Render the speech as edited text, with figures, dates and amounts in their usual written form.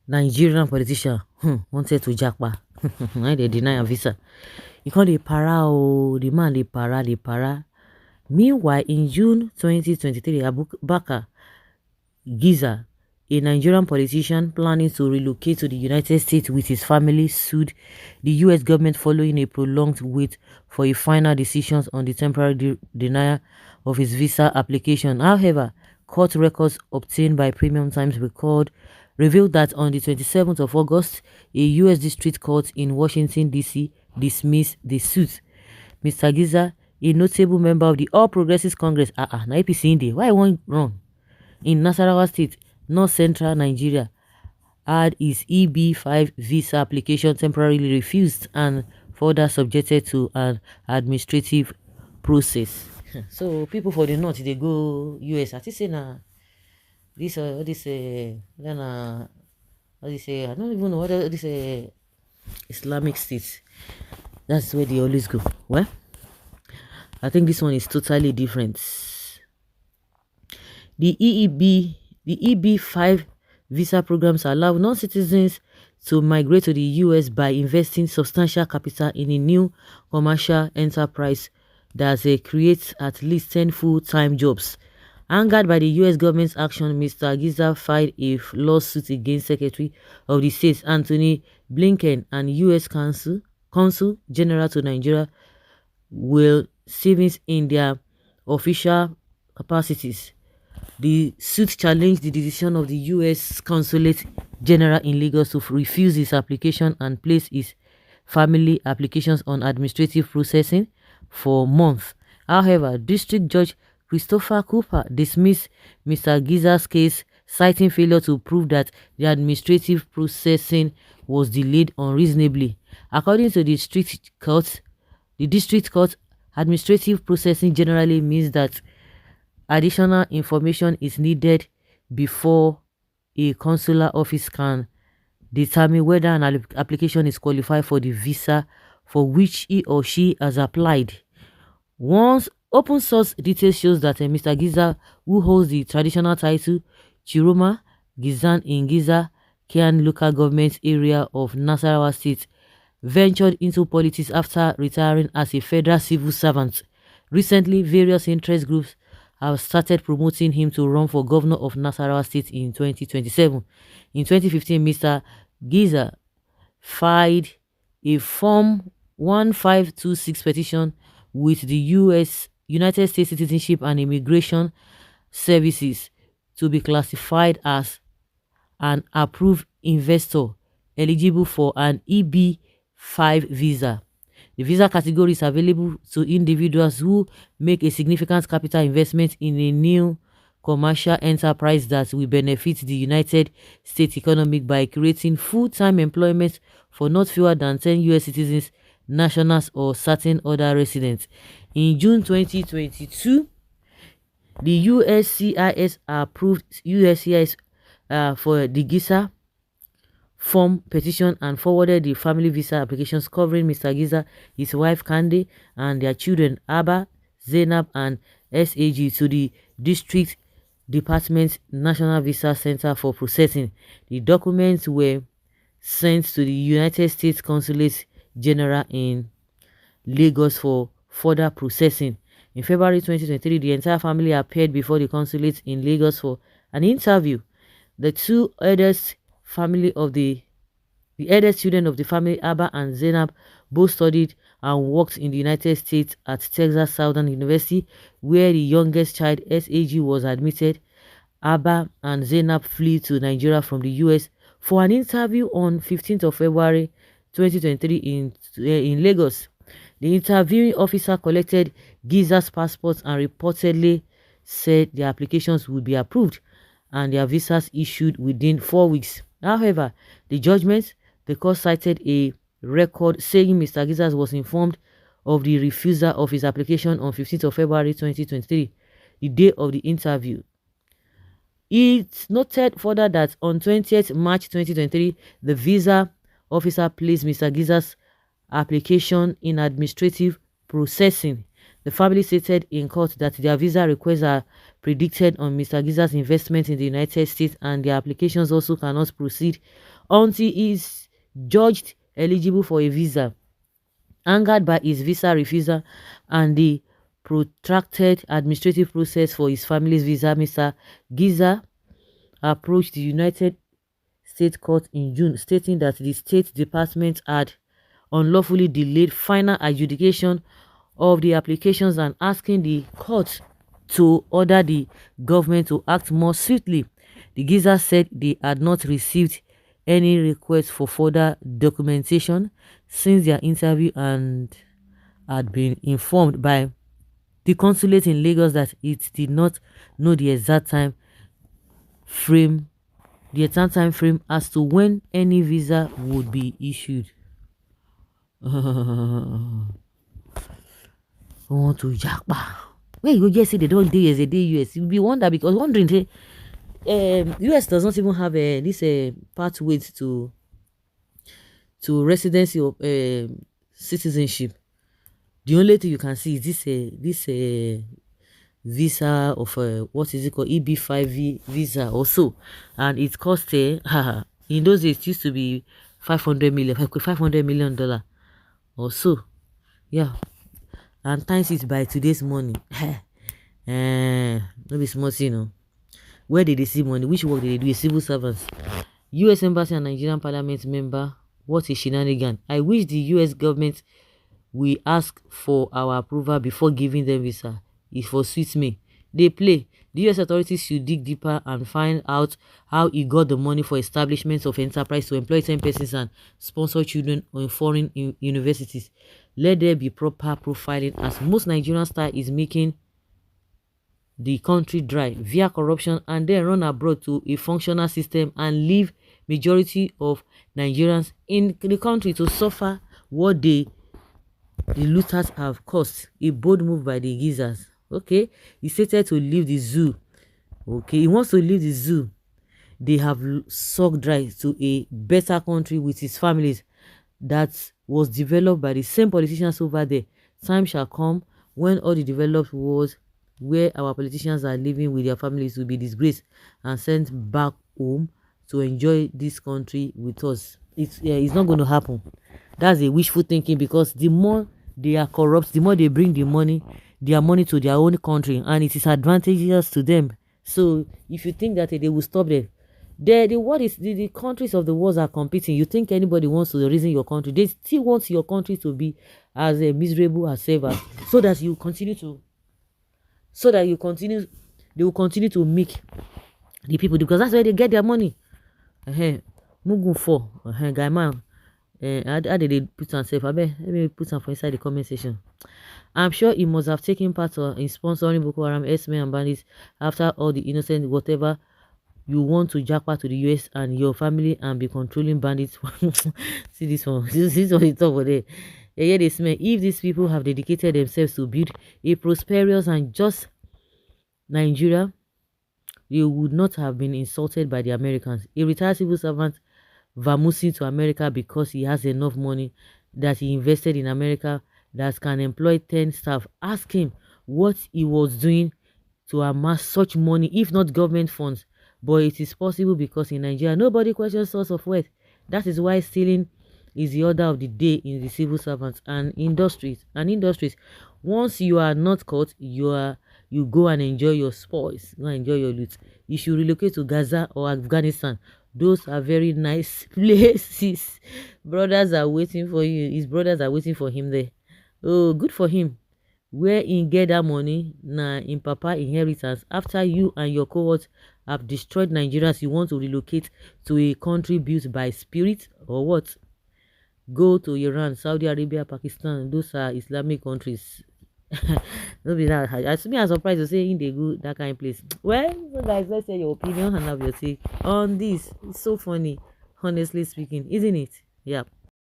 Nigerian politician wanted to Japa. Why they deny a visa? You call the para the man the para. Meanwhile, in June 2023, Abubakar Giza, a Nigerian politician planning to relocate to the United States with his family, sued the U.S. government following a prolonged wait for a final decision on the temporary denial of his visa application. However, court records obtained by Premium Times revealed that on the 27th of August, a U.S. district court in Washington, D.C. dismissed the suit. Mr. Giza, a notable member of the All Progressives Congress, na APC India, why won't run? In Nasarawa State, North Central Nigeria, had his EB-5 visa application temporarily refused and further subjected to an administrative process. So people for the north, they go US. I say na this I don't even know what this Islamic State. That's where they always go. Well, I think this one is totally different. The EB-5 visa programs allow non-citizens to migrate to the US by investing substantial capital in a new commercial enterprise that creates at least 10 full-time jobs. Angered by the US government's action, Mr. Giza filed a lawsuit against Secretary of the State Anthony Blinken and US Consul General to Nigeria Will Stevens in their official capacities. The suit challenged the decision of the U.S. Consulate General in Lagos to refuse his application and place his family applications on administrative processing for months. However, District Judge Christopher Cooper dismissed Mr. Giza's case, citing failure to prove that the administrative processing was delayed unreasonably. According to the district court, administrative processing generally means that additional information is needed before a consular office can determine whether an application is qualified for the visa for which he or she has applied. Once open source details shows that Mr. Giza, who holds the traditional title Chiroma Gizan in Giza, Kian local government area of Nasarawa State, ventured into politics after retiring as a federal civil servant. Recently, various interest groups have started promoting him to run for governor of Nasarawa State in 2027. In 2015, Mr. Giza filed a Form 1526 petition with the United States Citizenship and Immigration Services to be classified as an approved investor eligible for an EB-5 visa. The visa category is available to individuals who make a significant capital investment in a new commercial enterprise that will benefit the United States economy by creating full-time employment for not fewer than 10 U.S. citizens, nationals, or certain other residents. In June 2022, the USCIS approved for the Giza form petition and forwarded the family visa applications covering Mr. Giza, his wife Kande, and their children Abba, Zainab, and SAG to the District Department's National Visa Center for processing. The documents were sent to the United States Consulate General in Lagos for further processing. In February 2023, the entire family appeared before the consulate in Lagos for an interview. The two eldest children of the family, Abba and Zainab, both studied and worked in the United States at Texas Southern University, where the youngest child, SAG, was admitted. Abba and Zainab flew to Nigeria from the US for an interview on 15th of February 2023 in Lagos. The interviewing officer collected Giza's passports and reportedly said the applications would be approved and their visas issued within 4 weeks. However, the court cited a record saying Mr. Giza was informed of the refusal of his application on 15th of February 2023, the day of the interview. It noted further that on 20th March 2023, the visa officer placed Mr. Giza's application in administrative processing. The family stated in court that their visa requests are predicted on Mr. Giza's investment in the United States, and their applications also cannot proceed until he is judged eligible for a visa. Angered by his visa refusal and the protracted administrative process for his family's visa, Mr. Giza approached the United States Court in June, stating that the State Department had unlawfully delayed final adjudication of the applications and asking the court to order the government to act more swiftly. The Giza said they had not received any request for further documentation since their interview and had been informed by the consulate in Lagos that it did not know the exact time frame as to when any visa would be issued. Want to Japa. Where you just say they don't do as a day US, you'll be wondering, hey, US does not even have this pathways to residency or citizenship. The only thing you can see is this visa of what is it called, EB5 visa or so, and it cost in those days it used to be $500 million or so, yeah, and times it by today's money. No be small, where did they see money? Which work did they do? Civil servants. US Embassy and Nigerian Parliament member, what a shenanigan. I wish the US government will ask for our approval before giving them visa. It frustrates me. They play. The US authorities should dig deeper and find out how he got the money for establishments of enterprise to employ 10 persons and sponsor children in foreign universities. Let there be proper profiling, as most Nigerian style is making the country dry via corruption and then run abroad to a functional system and leave majority of Nigerians in the country to suffer what the looters have caused. A bold move by the Gizas. Okay, he stated to leave the zoo. Okay, he wants to leave the zoo they have sucked dry to a better country with his families that was developed by the same politicians over there. Time shall come when all the developed world where our politicians are living with their families will be disgraced and sent back home to enjoy this country with us. It's not going to happen. That's a wishful thinking, because the more they are corrupt, the more they bring their money to their own country, and it is advantageous to them. So if you think that they will stop them, the countries of the world are competing. You think anybody wants to reason your country? They still want your country to be as miserable as ever, so that you continue to they will continue to make the people, because that's where they get their money. Mugun for guy man. How did they put himself? I bet let me put him for inside the comment section. I'm sure he must have taken part in sponsoring Boko Haram, S-men and bandits. After all, the innocent, whatever you want to Japa to the US and your family and be controlling bandits. See this one. This is what it's over there. Yeah, they smell. If these people have dedicated themselves to build a prosperous and just Nigeria, they would not have been insulted by the Americans. A retired civil servant vamoosing to America because he has enough money that he invested in America that can employ 10 staff. Ask him what he was doing to amass such money, if not government funds. But it is possible because in Nigeria, nobody questions source of wealth. That is why stealing is the order of the day in the civil servants and industries. Once you are not caught, you go and enjoy your spoils, go and enjoy your loot. You should relocate to Gaza or Afghanistan. Those are very nice places. Brothers are waiting for you. His brothers are waiting for him there. Oh, good for him. Where he get that money? Nah, in Papa inheritance. After you and your cohorts have destroyed Nigerians, you want to relocate to a country built by spirit or what? Go to Iran, Saudi Arabia, Pakistan. Those are Islamic countries. Don't be that. I'm surprised to say in they go that kind of place. Well, so guys, let's say your opinion and have your take on this. It's so funny, honestly speaking, isn't it? Yeah.